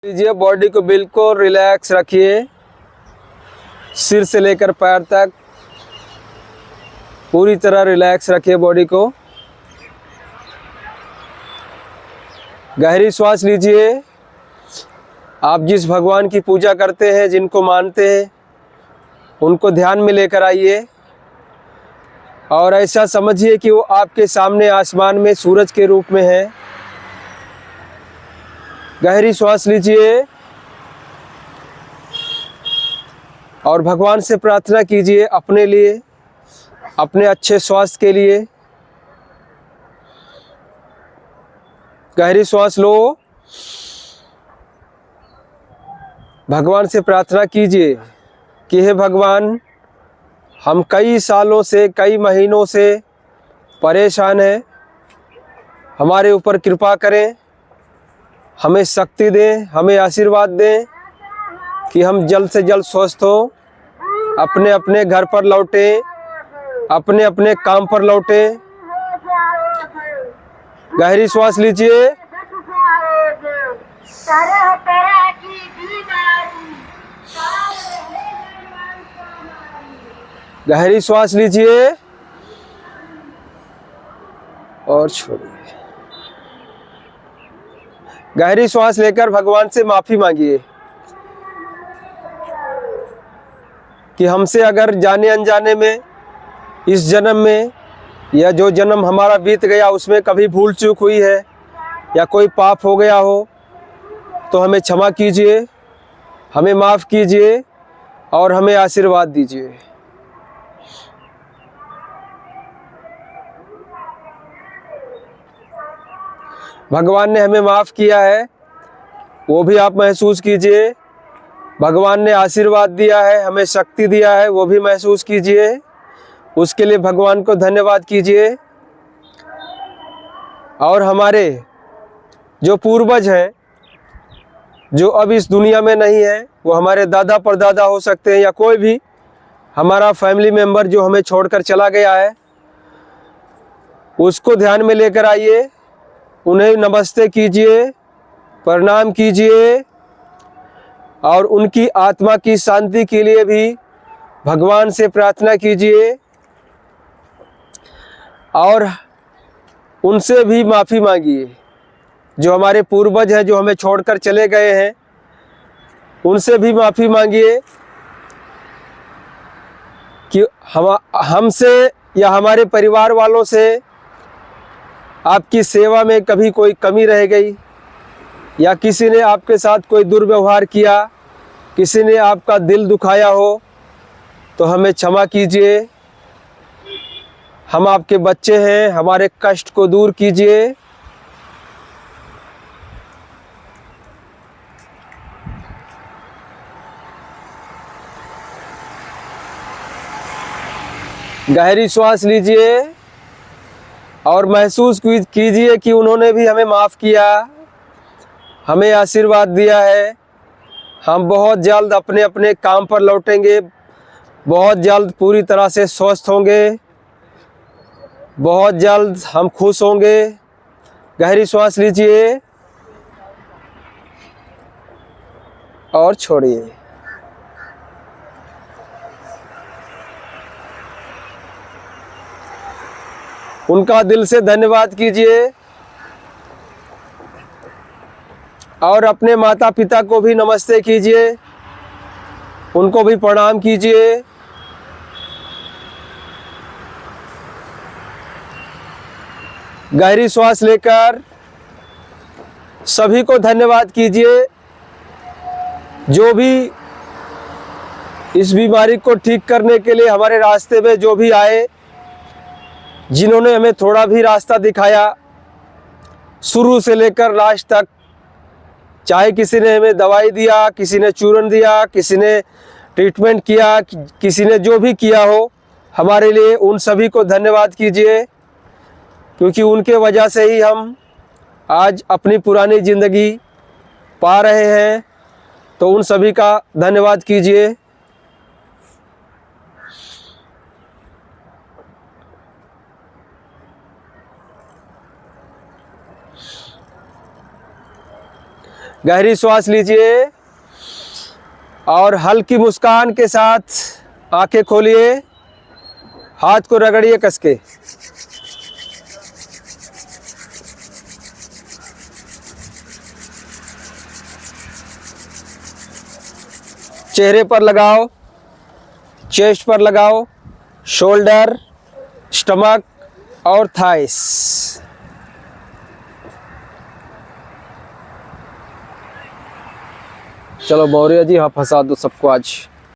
लीजिए, बॉडी को बिल्कुल रिलैक्स रखिए। सिर से लेकर पैर तक पूरी तरह रिलैक्स रखिए बॉडी को। गहरी सांस लीजिए। आप जिस भगवान की पूजा करते हैं, जिनको मानते हैं, उनको ध्यान में लेकर आइए और ऐसा समझिए कि वो आपके सामने आसमान में सूरज के रूप में है। गहरी सांस लीजिए और भगवान से प्रार्थना कीजिए अपने लिए, अपने अच्छे स्वास्थ्य के लिए। गहरी सांस लो। भगवान से प्रार्थना कीजिए कि हे भगवान, हम कई सालों से, कई महीनों से परेशान हैं। हमारे ऊपर कृपा करें, हमें शक्ति दें, हमें आशीर्वाद दें कि हम जल्द से जल्द स्वस्थ हो, अपने अपने घर पर लौटें, अपने अपने काम पर लौटें। गहरी सांस लीजिए। गहरी सांस लीजिए और छोड़िए। गहरी सांस लेकर भगवान से माफी मांगिए कि हमसे अगर जाने अनजाने में, इस जन्म में या जो जन्म हमारा बीत गया उसमें कभी भूल चूक हुई है या कोई पाप हो गया हो तो हमें क्षमा कीजिए, हमें माफ़ कीजिए और हमें आशीर्वाद दीजिए। भगवान ने हमें माफ़ किया है, वो भी आप महसूस कीजिए। भगवान ने आशीर्वाद दिया है, हमें शक्ति दिया है, वो भी महसूस कीजिए। उसके लिए भगवान को धन्यवाद कीजिए। और हमारे जो पूर्वज हैं, जो अब इस दुनिया में नहीं है, वो हमारे दादा परदादा हो सकते हैं या कोई भी हमारा फैमिली मेम्बर जो हमें छोड़कर चला गया है, उसको ध्यान में लेकर आइए। उन्हें नमस्ते कीजिए, प्रणाम कीजिए और उनकी आत्मा की शांति के लिए भी भगवान से प्रार्थना कीजिए और उनसे भी माफ़ी मांगिए। जो हमारे पूर्वज हैं, जो हमें छोड़कर चले गए हैं, उनसे भी माफ़ी मांगिए कि हमसे या हमारे परिवार वालों से आपकी सेवा में कभी कोई कमी रह गई या किसी ने आपके साथ कोई दुर्व्यवहार किया, किसी ने आपका दिल दुखाया हो तो हमें क्षमा कीजिए। हम आपके बच्चे हैं, हमारे कष्ट को दूर कीजिए। गहरी सांस लीजिए और महसूस कीजिए कि उन्होंने भी हमें माफ़ किया, हमें आशीर्वाद दिया है। हम बहुत जल्द अपने अपने काम पर लौटेंगे, बहुत जल्द पूरी तरह से स्वस्थ होंगे, बहुत जल्द हम खुश होंगे। गहरी सांस लीजिए और छोड़िए। उनका दिल से धन्यवाद कीजिए और अपने माता पिता को भी नमस्ते कीजिए, उनको भी प्रणाम कीजिए। गहरी सांस लेकर सभी को धन्यवाद कीजिए, जो भी इस बीमारी को ठीक करने के लिए हमारे रास्ते में जो भी आए, जिन्होंने हमें थोड़ा भी रास्ता दिखाया शुरू से लेकर लास्ट तक। चाहे किसी ने हमें दवाई दिया, किसी ने चूरन दिया, किसी ने ट्रीटमेंट किया, किसी ने जो भी किया हो हमारे लिए, उन सभी को धन्यवाद कीजिए, क्योंकि उनके वजह से ही हम आज अपनी पुरानी ज़िंदगी पा रहे हैं। तो उन सभी का धन्यवाद कीजिए। गहरी श्वास लीजिए और हल्की मुस्कान के साथ आंखें खोलिए, हाथ को रगड़िए कस के। चेहरे पर लगाओ, चेस्ट पर लगाओ, शोल्डर, स्टमक और थाइस। चलो मौर्य जी, हाँ फंसा दो सबको आज।